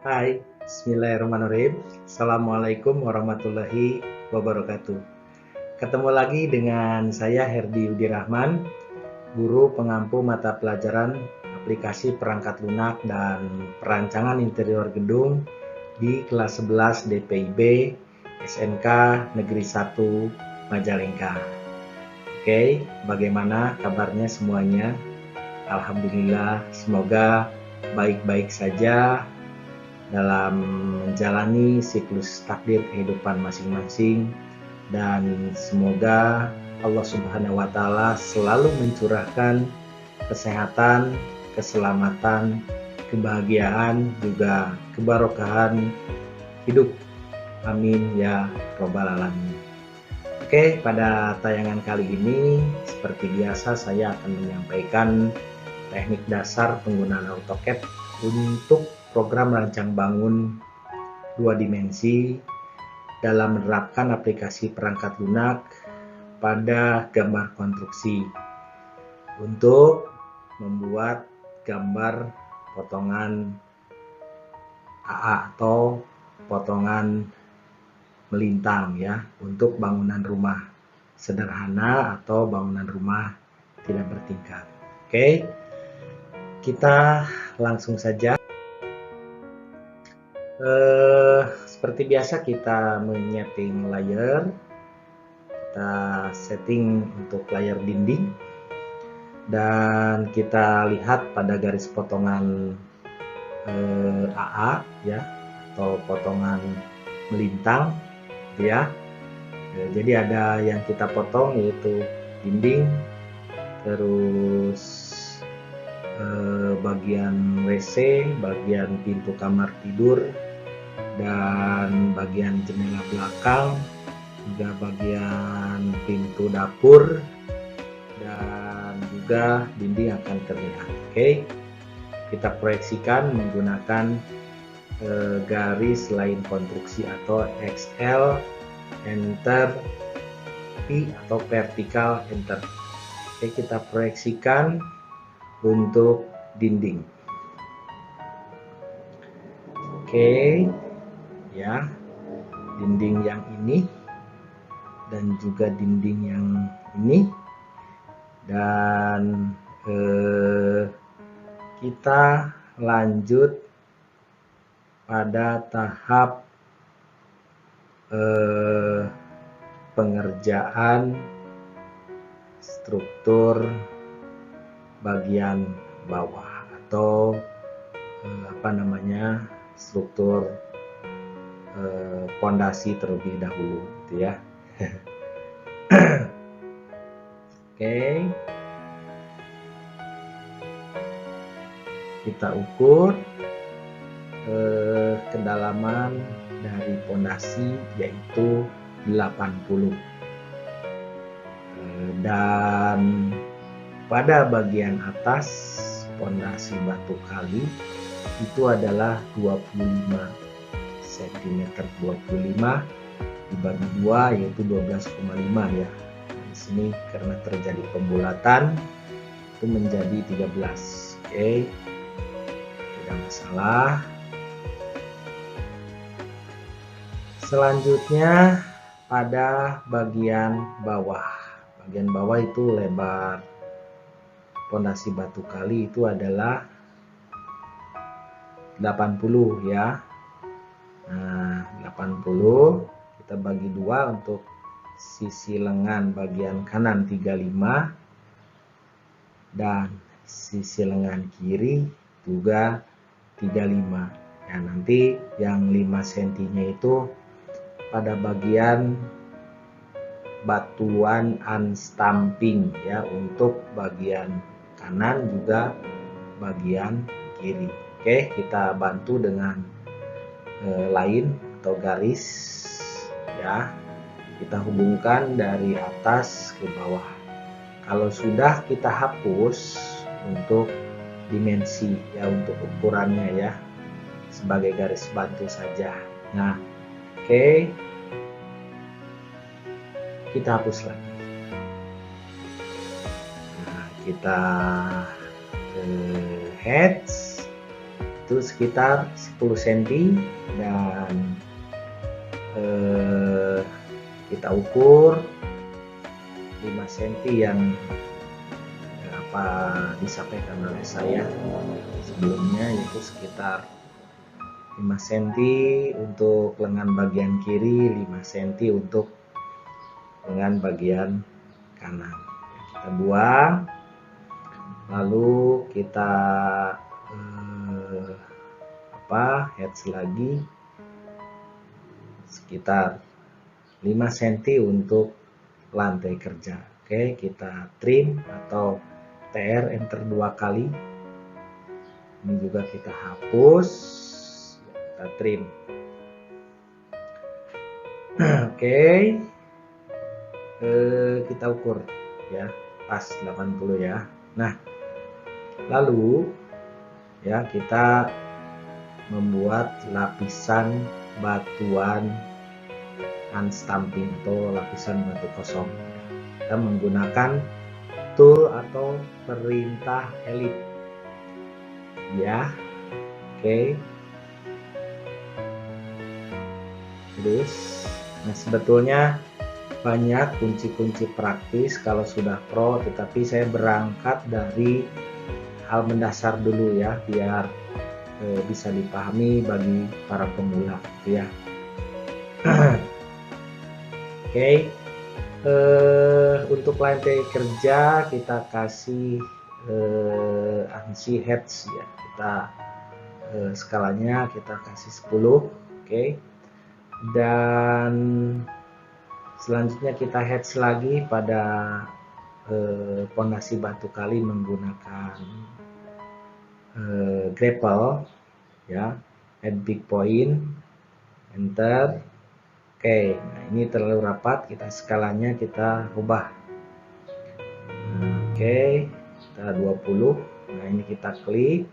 Hai, Bismillahirrahmanirrahim. Assalamualaikum warahmatullahi wabarakatuh. Ketemu lagi dengan saya Herdi Udirahman, guru pengampu mata pelajaran aplikasi perangkat lunak dan perancangan interior gedung di kelas 11 DPIB SMK Negeri 1 Majalengka. Oke, bagaimana kabarnya semuanya? Alhamdulillah, semoga baik-baik saja dalam menjalani siklus takdir kehidupan masing-masing, dan semoga Allah Subhanahu wa taala selalu mencurahkan kesehatan, keselamatan, kebahagiaan, juga keberkahan hidup. Amin ya robbal alamin. Oke, pada tayangan kali ini seperti biasa saya akan menyampaikan teknik dasar penggunaan AutoCAD untuk program rancang bangun dua dimensi dalam menerapkan aplikasi perangkat lunak pada gambar konstruksi untuk membuat gambar potongan AA atau potongan melintang ya, untuk bangunan rumah sederhana atau bangunan rumah tidak bertingkat. Oke, kita langsung saja. Seperti biasa kita menyeting layer, kita setting untuk layer dinding, dan kita lihat pada garis potongan AA ya, atau potongan melintang ya. Jadi ada yang kita potong yaitu dinding, terus bagian WC, bagian pintu kamar tidur, dan bagian jendela belakang, juga bagian pintu dapur, dan juga dinding akan terlihat. Oke, kita proyeksikan menggunakan garis line konstruksi atau XL, enter, P atau vertikal, enter. Oke, kita proyeksikan untuk dinding. Oke ya, dinding yang ini dan juga dinding yang ini, dan kita lanjut pada tahap pengerjaan struktur bagian bawah atau struktur pondasi terlebih dahulu gitu ya. Oke, kita ukur kedalaman dari pondasi yaitu 80, dan pada bagian atas pondasi batu kali itu adalah 25 cm, 25 dibagi 2 yaitu 12,5 ya. Di sini karena terjadi pembulatan itu menjadi 13. Oke, tidak masalah. Selanjutnya pada bagian bawah. Bagian bawah itu lebar pondasi batu kali itu adalah 80 ya. Nah, 80 kita bagi 2 untuk sisi lengan bagian kanan 35 dan sisi lengan kiri juga 35. Ya, nanti yang 5 cm-nya itu pada bagian batuan unstamping ya, untuk bagian kanan juga bagian kiri. Oke, kita bantu dengan line atau garis ya, kita hubungkan dari atas ke bawah. Kalau sudah kita hapus untuk dimensi ya, untuk ukurannya ya, sebagai garis bantu saja. Nah, oke, kita hapus lagi. Nah, kita heads, itu sekitar 10 cm, dan kita ukur 5 cm yang apa disampaikan oleh saya sebelumnya, yaitu sekitar 5 cm untuk lengan bagian kiri, 5 cm untuk lengan bagian kanan. Kita buang, lalu kita heads lagi sekitar 5 cm untuk lantai kerja. Oke, kita trim atau TR enter 2 kali. Ini juga kita hapus, kita trim. Oke, kita ukur ya, pas 80 ya. Nah, lalu ya kita membuat lapisan batuan unstamping atau lapisan batu kosong. Kita menggunakan tool atau perintah elip ya. Oke. Terus, nah sebetulnya banyak kunci-kunci praktis kalau sudah pro, tetapi saya berangkat dari hal mendasar dulu ya, biar bisa dipahami bagi para pemula gitu ya. Oke, untuk lantai kerja kita kasih ANSI heads ya, kita skalanya kita kasih 10. Oke, dan selanjutnya kita heads lagi pada pondasi batu kali menggunakan grapple ya, add big point, enter. Oke, nah ini terlalu rapat, kita skalanya kita ubah. Oke, kita 20. Nah ini kita klik,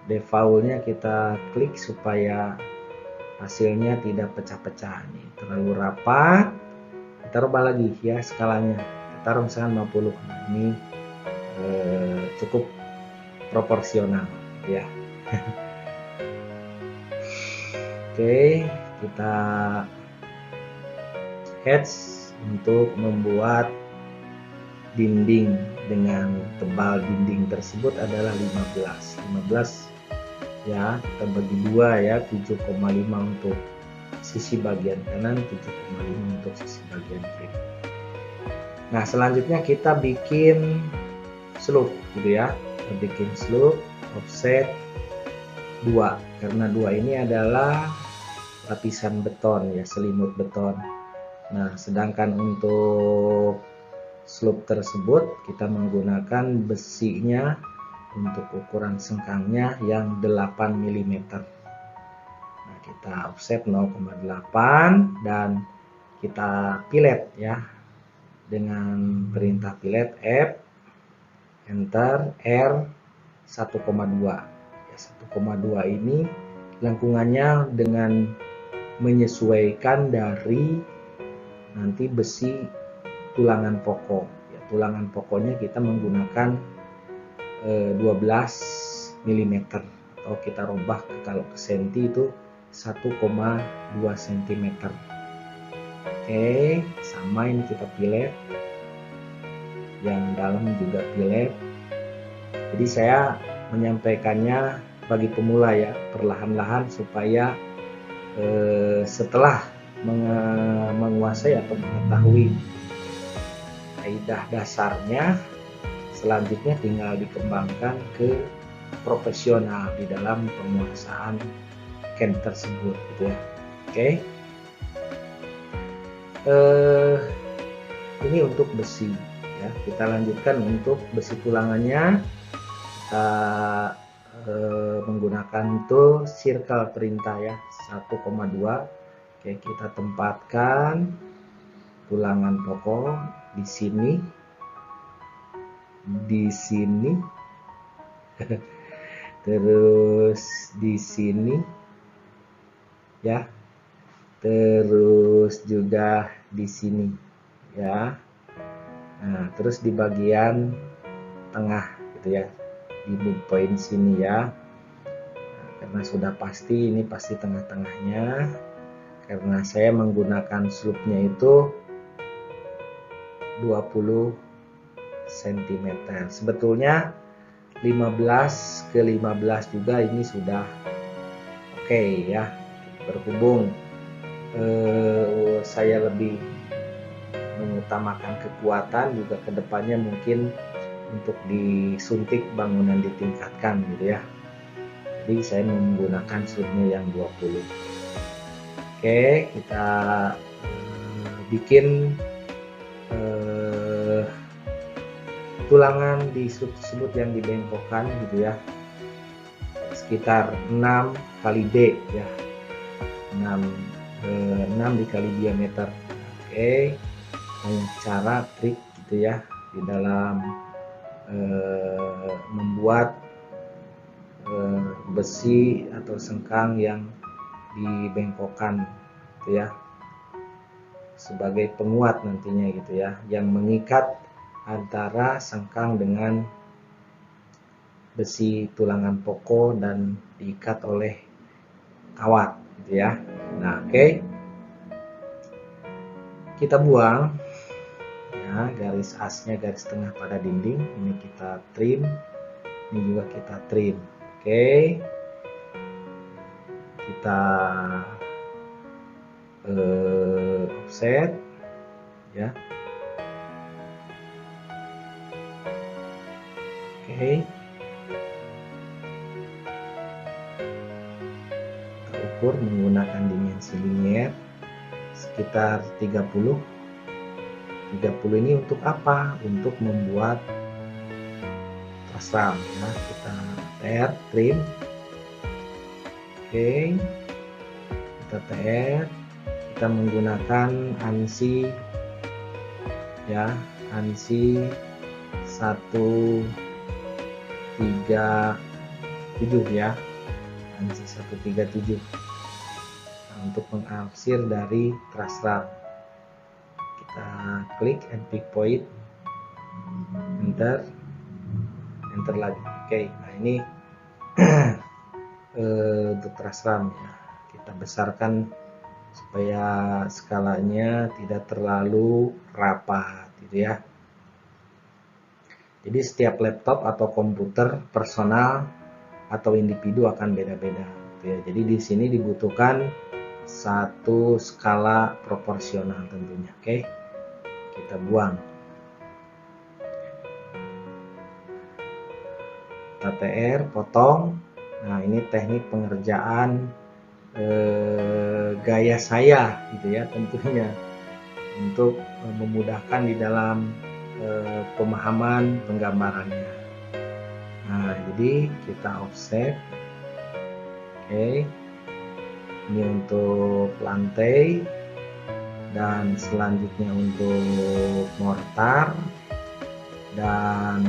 defaultnya kita klik supaya hasilnya tidak pecah-pecah. Nih terlalu rapat, kita rubah lagi ya skalanya, kita taruh misalkan 50. Nah, ini cukup proporsional ya. Oke, kita heads untuk membuat dinding dengan tebal dinding tersebut adalah 15 ya, kita bagi dua ya, 7,5 untuk sisi bagian kanan, 7,5 untuk sisi bagian kiri. Nah selanjutnya kita bikin slope gitu ya, kita bikin slope offset 2, karena 2 ini adalah lapisan beton ya, selimut beton. Nah sedangkan untuk slope tersebut kita menggunakan besinya untuk ukuran sengkangnya yang 8 mm. Nah kita offset 0,8 dan kita pilet ya dengan perintah pilet F, enter, R 1,2 ya, 1,2 ini lengkungannya dengan menyesuaikan dari nanti besi tulangan pokok ya, tulangan pokoknya kita menggunakan 12 mm atau kita rubah kalau ke senti itu 1,2 cm. Oke, sama ini kita pilet, yang dalam juga pilet. Jadi saya menyampaikannya bagi pemula ya, perlahan-lahan supaya setelah menguasai atau mengetahui kaidah dasarnya, selanjutnya tinggal dikembangkan ke profesional di dalam penguasaan CAM tersebut gitu ya. Oke. Ini untuk besi ya. Kita lanjutkan untuk besi tulangannya. Kita menggunakan tool circle perintah ya, 1,2. Oke, kita tempatkan tulangan pokok di sini, terus di sini ya, terus juga di sini ya. Nah terus di bagian tengah gitu ya, di midpoint sini ya. Nah, karena sudah pasti ini pasti tengah-tengahnya, karena saya menggunakan slope-nya itu 20 cm. Sebetulnya 15 ke 15 juga ini sudah oke ya. Berhubung saya lebih mengutamakan kekuatan, juga kedepannya mungkin untuk disuntik bangunan ditingkatkan gitu ya. Jadi saya menggunakan slope-nya yang 20. Oke, kita bikin tulangan di slope tersebut yang dibengkokkan gitu ya, sekitar 6 kali D ya, 6 dikali diameter. Oke, banyak cara trik gitu ya di dalam membuat besi atau sengkang yang dibengkokkan gitu ya, sebagai penguat nantinya gitu ya, yang mengikat antara sengkang dengan besi tulangan pokok dan diikat oleh kawat gitu ya. Nah, oke. Kita buang ya garis asnya, garis tengah pada dinding. Ini kita trim, ini juga kita trim. Oke. Kita offset ya. Oke. Kita ukur menggunakan dimensi linier sekitar 30. 30 ini untuk apa? Untuk membuat truss ram ya. Kita TR trim. Oke. Kita TR. Kita menggunakan ANSI ya, ANSI 137 ya, ANSI 137 untuk mengarsir dari truss ram. Kita klik and pick point, enter lagi. Oke, nah ini untuk truss ram ya, kita besarkan supaya skalanya tidak terlalu rapat gitu ya. Jadi setiap laptop atau komputer personal atau individu akan beda-beda gitu ya. Jadi di sini dibutuhkan satu skala proporsional tentunya. Oke, kita buang. TTR potong. Nah, ini teknik pengerjaan gaya saya gitu ya, tentunya untuk memudahkan di dalam pemahaman penggambarannya. Nah, jadi kita offset. Oke, ini untuk lantai, dan selanjutnya untuk mortar, dan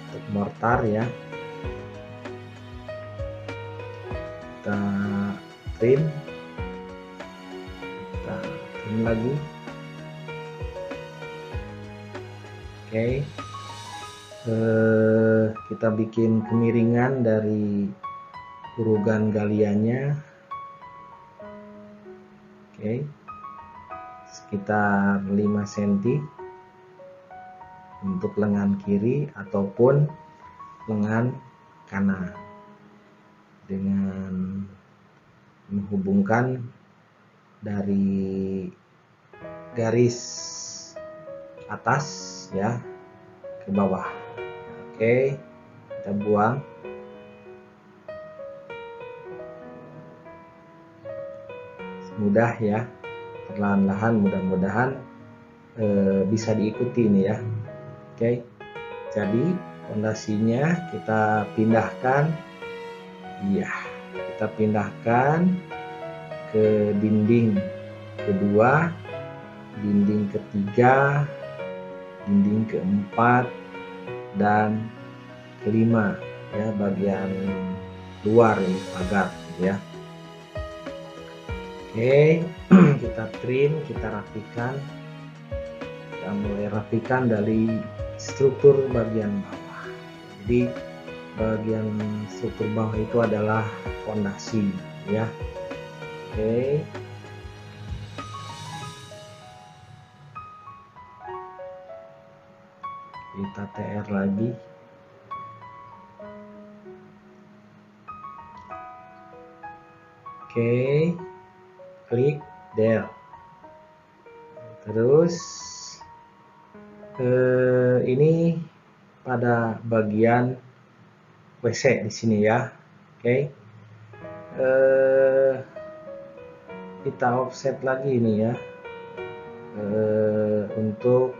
untuk mortar ya kita trim lagi. Oke, kita bikin kemiringan dari urugan galiannya. Oke, sekitar 5 cm untuk lengan kiri ataupun lengan kanan, dengan menghubungkan dari garis atas ya ke bawah. Oke, kita buang. Mudah ya, perlahan-lahan, mudah-mudahan bisa diikuti ini ya. Oke, jadi fondasinya kita pindahkan. Iya, kita pindahkan ke dinding kedua, dinding ketiga, dinding keempat, dan kelima ya, bagian luar ini pagar ya. Oke, kita trim, kita rapikan. Kita mulai rapikan dari struktur bagian bawah. Jadi bagian struktur bawah itu adalah fondasi ya. Oke. Kita TR lagi. Oke. Klik there. Terus ini pada bagian WC di sini ya. Oke. Kita offset lagi ini ya. Untuk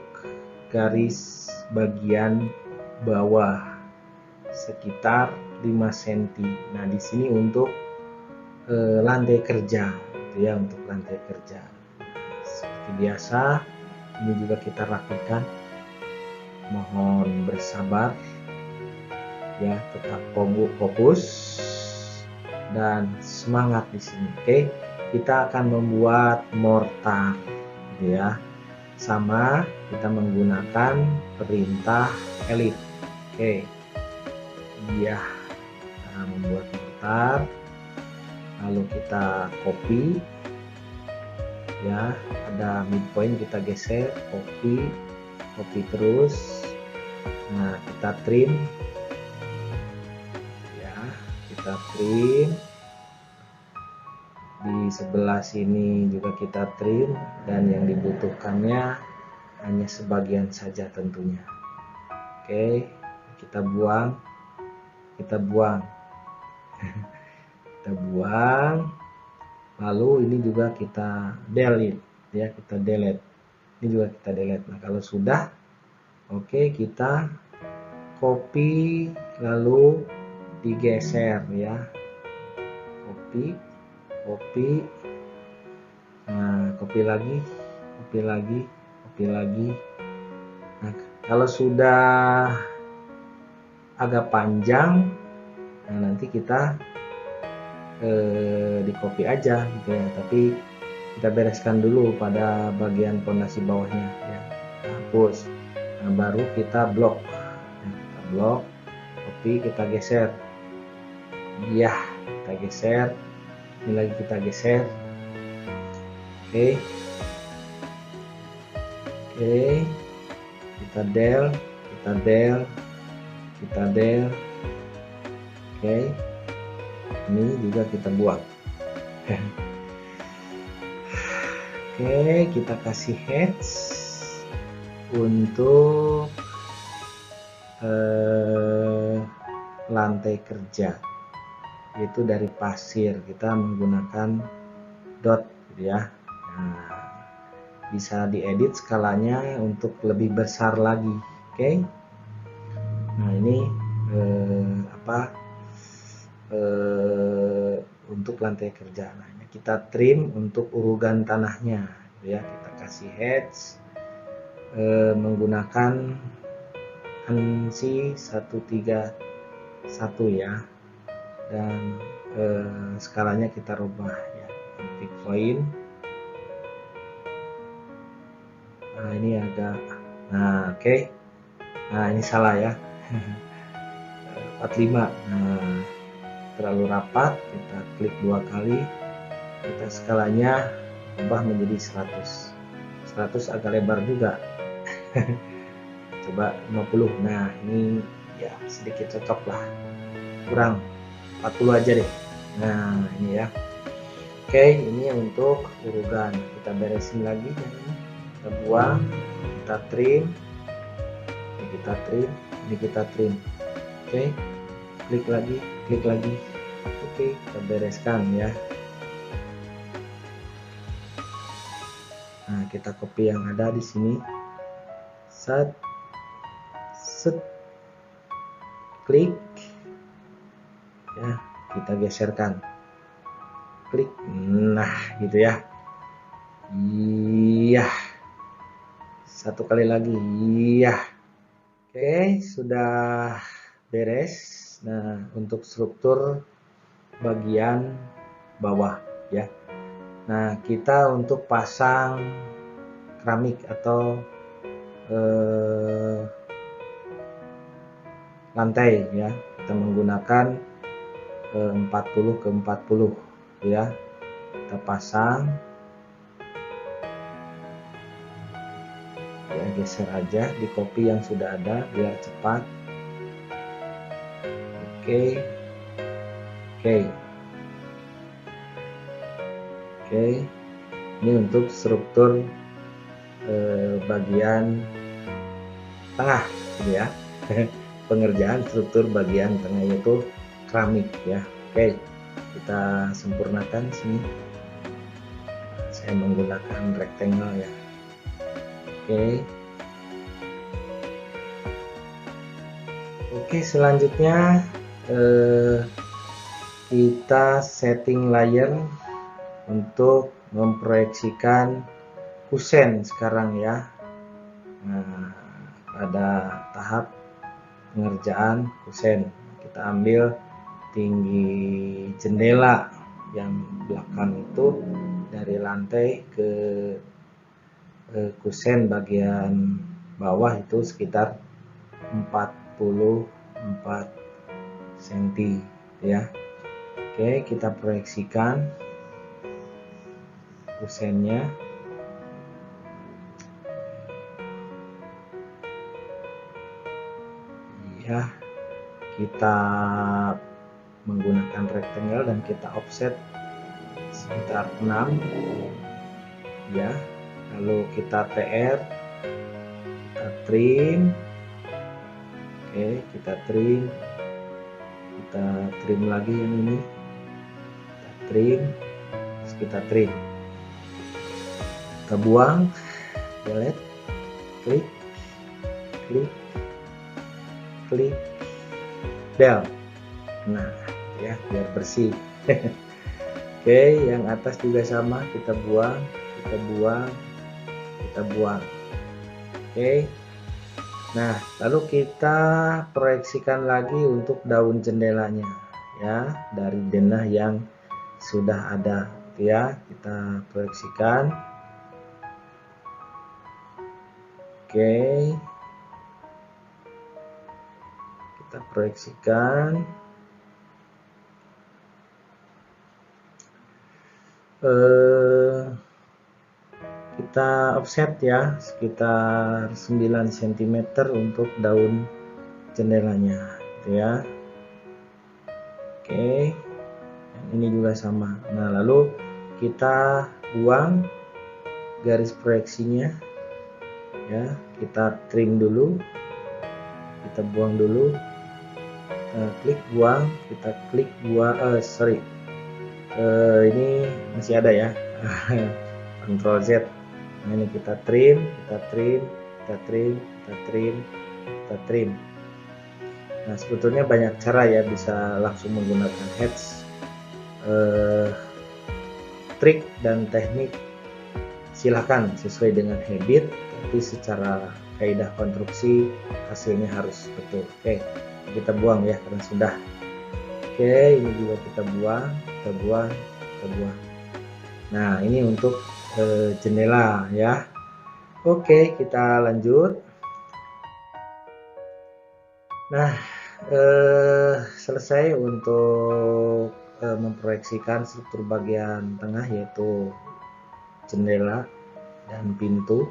garis bagian bawah sekitar 5 cm. Nah, di sini untuk lantai kerja gitu ya, untuk lantai kerja. Seperti biasa, ini juga kita rapikan. Mohon bersabar ya, tetap fokus dan semangat di sini. Oke, kita akan membuat mortar gitu ya. Sama kita menggunakan perintah elite. Oke. Iya. Nah, membuat mortar. Lalu kita copy. Ya, ada midpoint kita geser, copy terus. Nah, kita trim. Ya, kita trim. Di sebelah sini juga kita trim, dan yang dibutuhkannya hanya sebagian saja tentunya. Oke, kita buang. Kita buang. Lalu ini juga kita delete ya, kita delete. Ini juga kita delete. Nah, kalau sudah oke, kita copy lalu digeser ya. Copy. Nah, copy lagi. Nah, kalau sudah agak panjang, nah nanti kita di copy aja gitu ya, tapi kita bereskan dulu pada bagian pondasi bawahnya ya. Hapus. Nah, baru kita blok. Nah, kita blok, copy, kita geser. Iya, kita geser. Ini lagi kita geser. Oke. Kita del. Oke. Ini juga kita buang. Oke, kita kasih heads untuk lantai kerja, yaitu dari pasir. Kita menggunakan dot gitu ya. Nah, bisa diedit skalanya untuk lebih besar lagi. Oke. Nah, ini untuk lantai kerja. Nah, ini kita trim untuk urugan tanahnya ya. Kita kasih heads menggunakan ANSI 131 ya, dan skalanya kita rubah ya, titik point. Nah, ini agak, nah oke. Nah, ini salah ya. 45. Nah, terlalu rapat, kita klik 2 kali, kita skalanya ubah menjadi 100 agak lebar juga. Coba 50. Nah, ini ya sedikit cocok lah, kurang 40 aja deh. Nah, ini ya. Oke, ini untuk urugan. Kita beresin lagi yang ini, kita buang, kita trim, ini kita trim. Oke, klik lagi. Oke, kita bereskan ya. Nah, kita copy yang ada di sini. Set. Klik. Ya, kita geserkan. Klik. Nah, gitu ya. Iya. Satu kali lagi. Iya. Oke, sudah beres. Nah, untuk struktur bagian bawah ya. Nah, kita untuk pasang keramik atau lantai ya. Kita menggunakan 40 ke 40 ya. Kita pasang ya, geser aja di copy yang sudah ada biar cepat. Oke. Ini untuk struktur bagian tengah gitu ya. Pengerjaan struktur bagian tengah yaitu keramik ya. Oke, kita sempurnakan sini. Saya menggunakan rectangle ya. Oke, selanjutnya kita setting layer untuk memproyeksikan kusen sekarang ya. Nah, pada tahap pengerjaan kusen kita ambil tinggi jendela yang belakang itu dari lantai ke kusen bagian bawah itu sekitar 44 cm ya. Oke, kita proyeksikan kusennya. Ya, kita menggunakan rectangle dan kita offset sekitar 6 ya. Lalu kita TR, kita trim. Oke, kita trim lagi yang ini, kita trim, kita buang, delete, klik, del. Nah ya, biar bersih. Oke, yang atas juga sama, kita buang. Oke, nah lalu kita proyeksikan lagi untuk daun jendelanya ya, dari denah yang sudah ada ya, kita proyeksikan. Oke, kita proyeksikan. Kita offset ya sekitar 9 cm untuk daun jendelanya gitu ya. Oke, yang ini juga sama. Nah lalu kita buang garis proyeksinya ya, kita trim dulu, kita buang dulu, kita klik buang, kita klik buang. Ini masih ada ya. Ctrl Z. Nah, ini kita trim. Nah, sebetulnya banyak cara ya, bisa langsung menggunakan hex, trik dan teknik silahkan sesuai dengan habit, tapi secara kaidah konstruksi hasilnya harus betul. Oke, kita buang ya karena sudah. Oke, ini juga kita buang. Nah, ini untuk jendela ya. Oke, kita lanjut. Nah, selesai untuk memproyeksikan struktur bagian tengah yaitu jendela dan pintu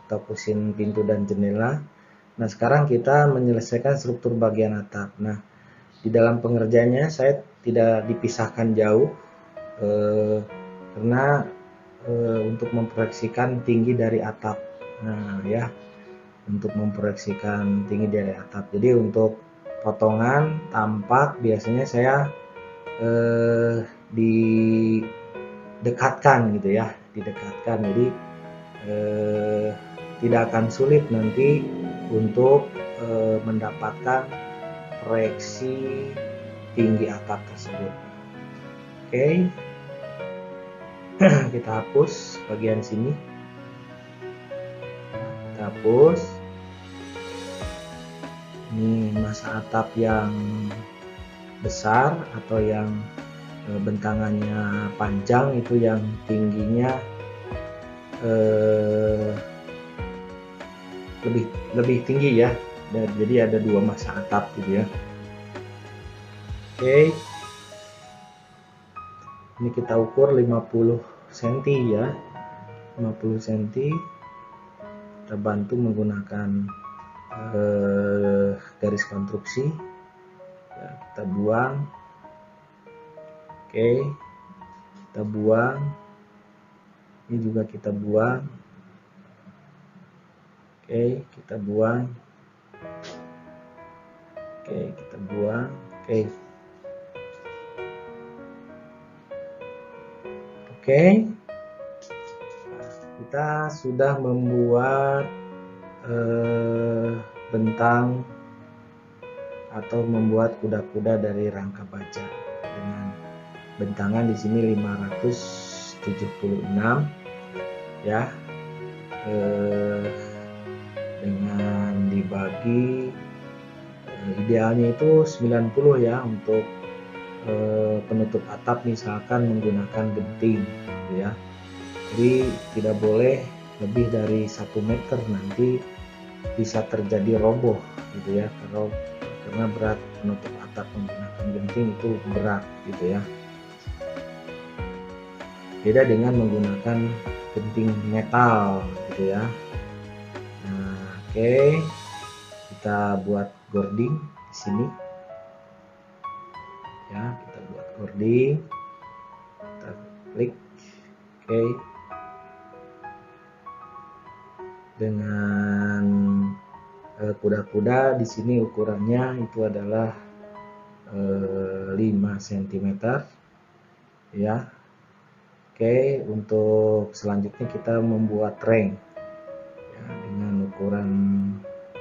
atau kusen pintu dan jendela. Nah, sekarang kita menyelesaikan struktur bagian atap. Nah, di dalam pengerjaannya saya tidak dipisahkan jauh karena untuk memproyeksikan tinggi dari atap. Nah ya, untuk memproyeksikan tinggi dari atap, jadi untuk potongan tampak biasanya saya didekatkan gitu ya, jadi tidak akan sulit nanti untuk mendapatkan proyeksi tinggi atap tersebut. Oke, kita hapus bagian sini, kita hapus. Ini masa atap yang besar atau yang bentangannya panjang, itu yang tingginya lebih tinggi ya, jadi ada dua masa atap gitu ya. Oke, ini kita ukur 50 cm ya, 50 cm. Kita bantu menggunakan garis konstruksi ya, kita buang. Oke, kita buang, ini juga kita buang. Oke, kita buang. Oke, kita buang. Oke. Oke. Kita sudah membuat bentang atau membuat kuda-kuda dari rangka baja dengan bentangan di sini 576 ya. Dengan dibagi idealnya itu 90 ya untuk penutup atap misalkan menggunakan genting gitu ya. Jadi tidak boleh lebih dari 1 meter, nanti bisa terjadi roboh gitu ya, karena berat penutup atap menggunakan genting itu berat gitu ya. Beda dengan menggunakan genting metal gitu ya. Nah, oke. Kita buat gording di sini. Ya, kita buat gording. Kita klik. Oke. Dengan kuda-kuda di sini ukurannya itu adalah 5 cm ya. Oke, untuk selanjutnya kita membuat ring ya, dengan ukuran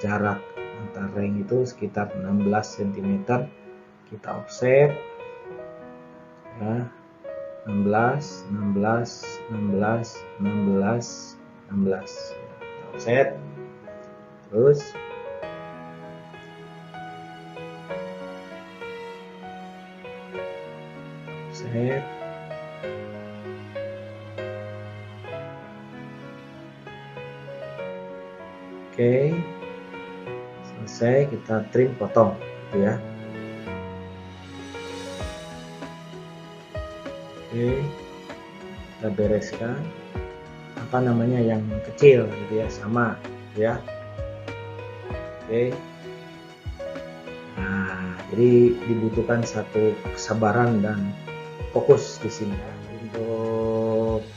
jarak antar ring itu sekitar 16 cm. Kita offset ya, 16 16 16 16 16 ya, kita offset terus. Offset. Oke, selesai, kita trim, potong gitu ya. Oke, kita bereskan apa namanya yang kecil gitu ya, sama ya. Oke, nah jadi dibutuhkan satu kesabaran dan fokus di sini ya. Untuk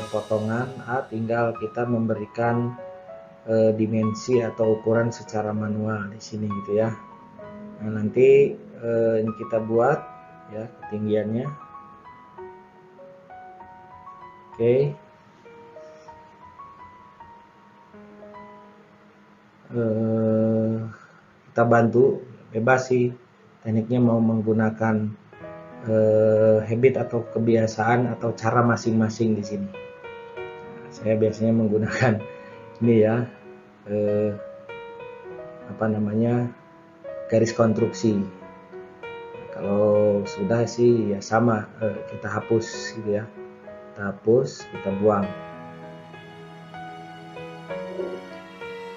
potongan tinggal kita memberikan dimensi atau ukuran secara manual di sini gitu ya. Nah, nanti ini kita buat ya ketinggiannya. Oke. Kita bantu, bebas sih tekniknya mau menggunakan habit atau kebiasaan atau cara masing-masing di sini. Nah, saya biasanya menggunakan ini ya, apa namanya, garis konstruksi. Nah, kalau sudah sih ya sama, kita hapus gitu ya, kita hapus, kita buang,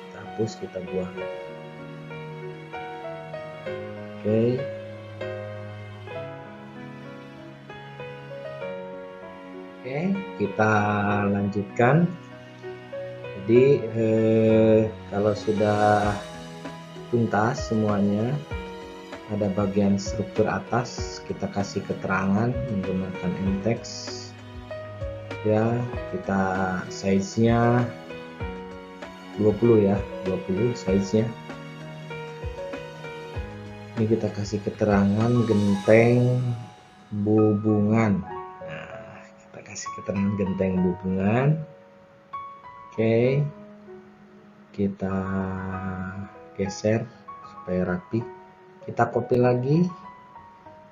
kita hapus, kita buang. Oke. Oke, kita lanjutkan. Jadi kalau sudah tuntas semuanya, ada bagian struktur atas kita kasih keterangan menggunakan M-Tex ya. Kita size-nya 20 ya, 20 size-nya. Ini kita kasih keterangan genteng bubungan. Nah, kita kasih keterangan genteng bubungan. Oke, kita geser supaya rapi. Kita copy lagi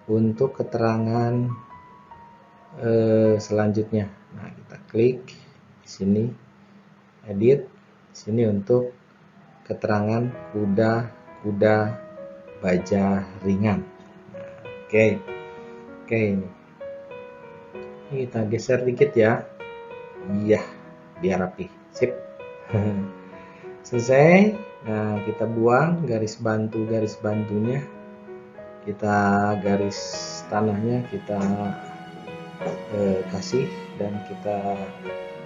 untuk keterangan selanjutnya. Nah, kita klik di sini, edit di sini untuk keterangan kuda baja ringan. Nah, oke, ini kita geser dikit ya. Iya, biar rapi. Sip. Selesai. Nah, kita buang garis bantunya, kita garis tanahnya kita kasih dan kita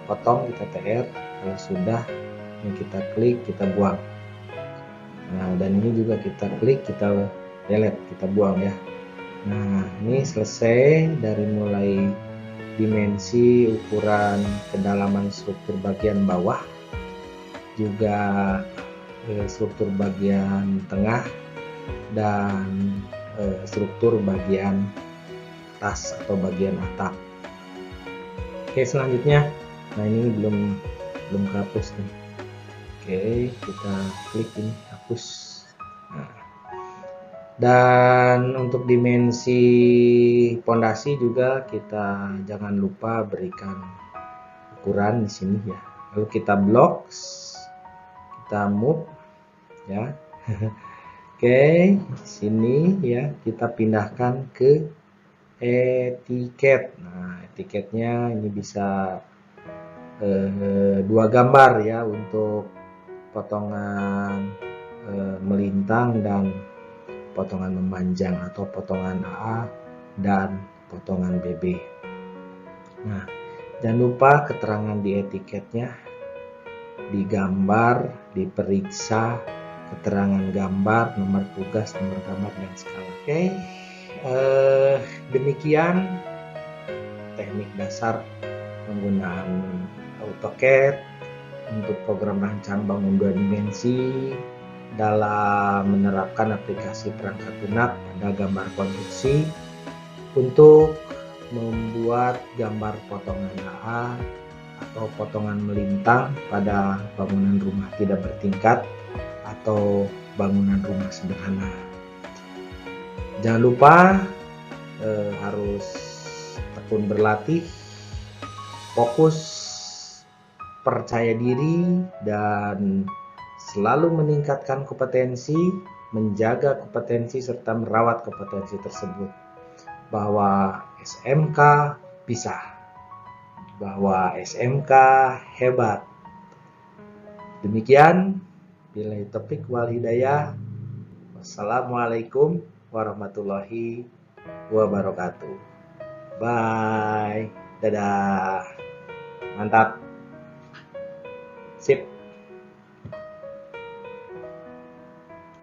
potong, kita TR. Kalau sudah, ini kita klik, kita buang. Nah, dan ini juga kita klik, kita delete, kita buang ya. Nah, ini selesai dari mulai dimensi, ukuran, kedalaman struktur bagian bawah, juga struktur bagian tengah, dan struktur bagian atas atau bagian atap. Oke, selanjutnya, nah ini belum kehapus nih. Oke, kita klik ini, hapus. Nah, dan untuk dimensi pondasi juga kita jangan lupa berikan ukuran di sini ya. Lalu kita blok, kita move ya. Oke, sini ya kita pindahkan ke etiket. Nah, etiketnya ini bisa dua gambar ya untuk potongan melintang dan potongan memanjang atau potongan AA dan potongan BB. Nah, jangan lupa keterangan di etiketnya digambar, diperiksa, keterangan gambar, nomor tugas, nomor gambar, dan skala. Oke, demikian teknik dasar penggunaan AutoCAD untuk program rancang bangun dua dimensi dalam menerapkan aplikasi perangkat lunak pada gambar konstruksi untuk membuat gambar potongan AA atau potongan melintang pada bangunan rumah tidak bertingkat atau bangunan rumah sederhana. Jangan lupa harus tekun berlatih, fokus, percaya diri, dan selalu meningkatkan kompetensi, menjaga kompetensi, serta merawat kompetensi tersebut. Bahwa SMK bisa, bahwa SMK hebat. Demikian, billahi taufiq wal hidayah. Wassalamualaikum warahmatullahi wabarakatuh. Bye. Dadah. Mantap. Sip.